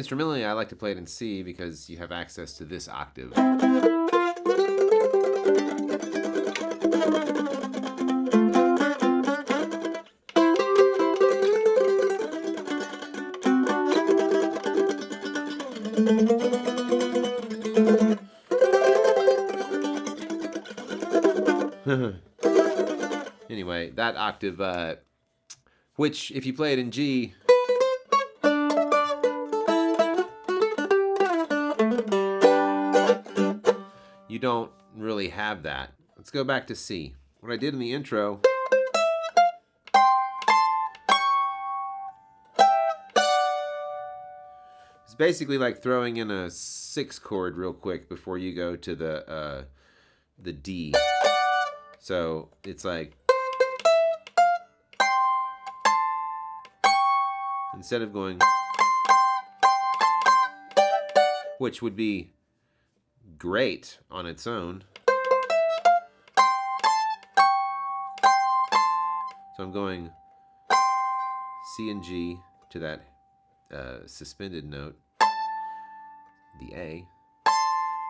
Instrumentally, I like to play it in C because you have access to this octave. Anyway, that octave, which if you play it in G, you don't really have that. Let's go back to C. What I did in the intro is basically like throwing in a 6 chord real quick before you go to the D. So it's like, instead of going, which would be great on its own, so I'm going C and G to that suspended note, the A,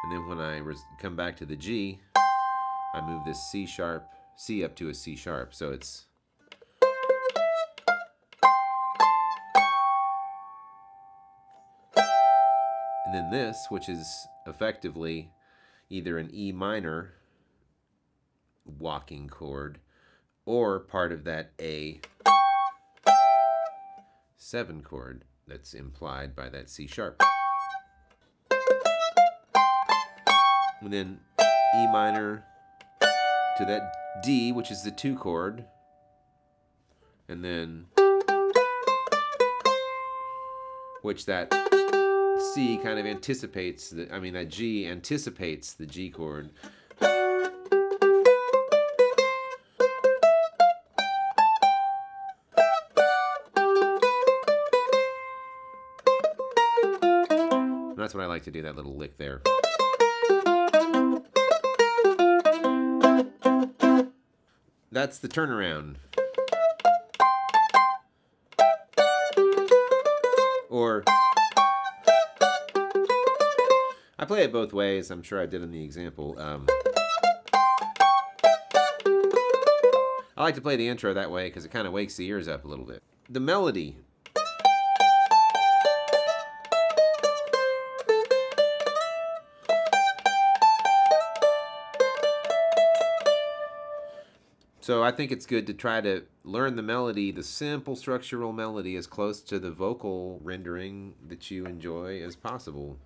and then when I come back to the G, I move this C up to a C sharp, so it's and then this, which is effectively either an E minor walking chord or part of that A 7 chord that's implied by that C sharp. And then E minor to that D, which is the 2 chord, and then which that C kind of anticipates, that G anticipates the G chord. And that's what I like to do, that little lick there. That's the turnaround. Or I play it both ways. I'm sure I did in the example. I like to play the intro that way because it kind of wakes the ears up a little bit. The melody. So I think it's good to try to learn the melody, the simple structural melody, as close to the vocal rendering that you enjoy as possible.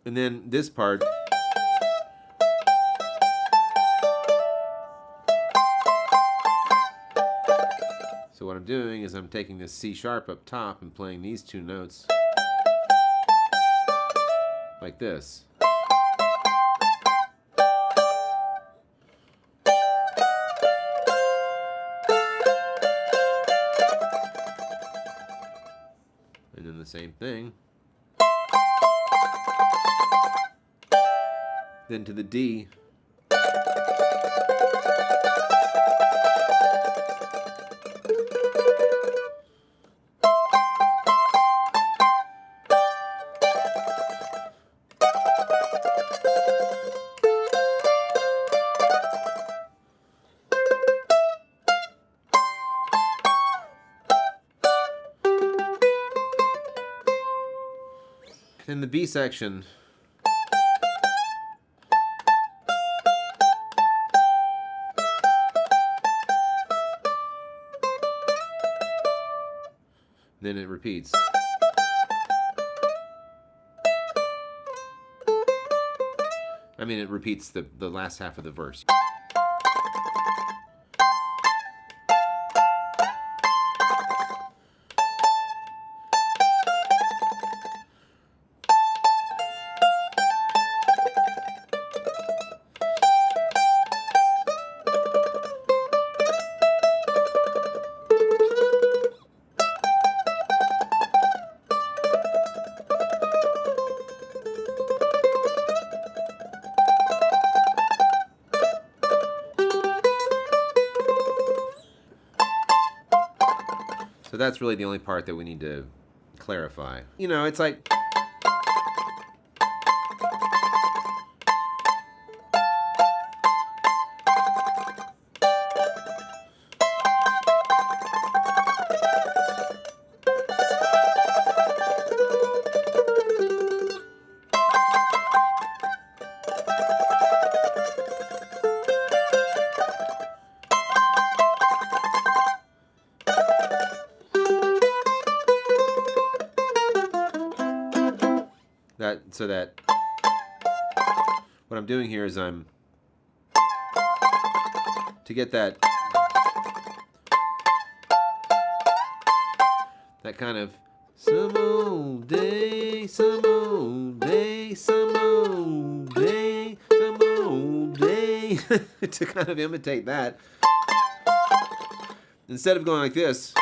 And then this part. So what I'm doing is I'm taking this C sharp up top and playing these 2 notes like this. And then the same thing. Then to the D. In the B section, then it repeats. I mean, it repeats the last half of the verse. So that's really the only part that we need to clarify. You know, it's like... So that what I'm doing here is I'm to get that kind of some old day, some old day, some old day, some old day to kind of imitate that. Instead of going like this,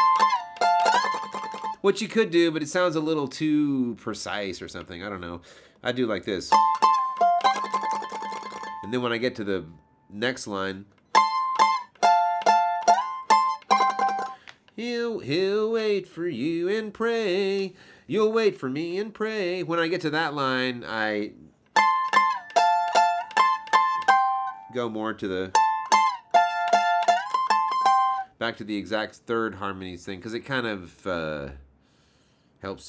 which you could do, but it sounds a little too precise or something. I don't know. I do like this. And then when I get to the next line, he'll wait for you and pray. You'll wait for me and pray. When I get to that line, I go more to the back to the exact third harmonies thing, because it kind of helps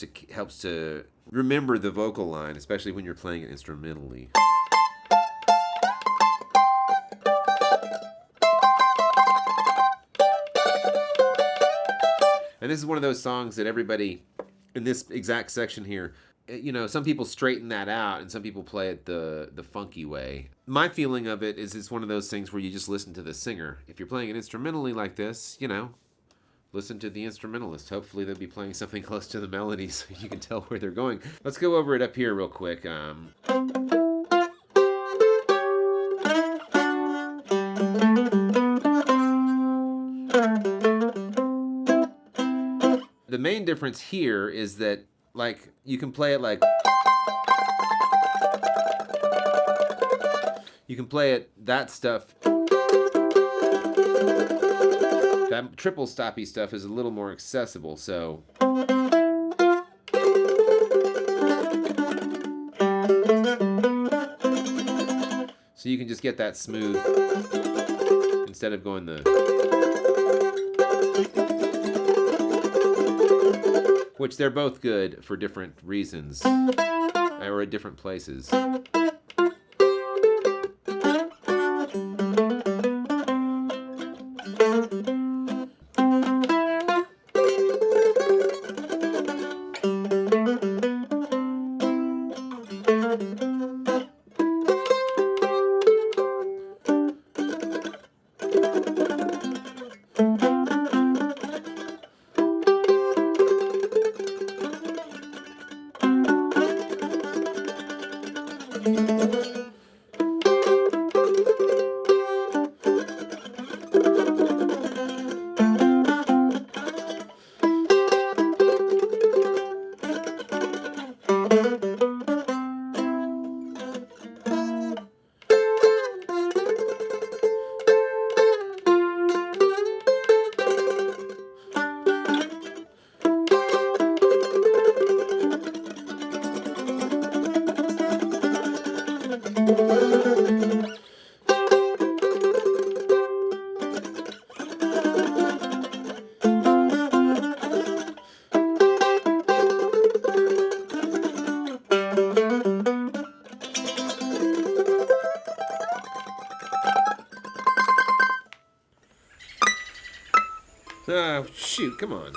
to remember the vocal line, especially when you're playing it instrumentally. And this is one of those songs that everybody in this exact section here, you know, some people straighten that out and some people play it the funky way. My feeling of it is it's one of those things where you just listen to the singer. If you're playing it instrumentally like this, you know, listen to the instrumentalist. Hopefully they'll be playing something close to the melody so you can tell where they're going. Let's go over it up here real quick. The main difference here is that, like, you can play it like... You can play it, that stuff... That triple stoppy stuff is a little more accessible, so... So you can just get that smooth instead of going the... Which they're both good for different reasons, or at different places. Shoot, come on.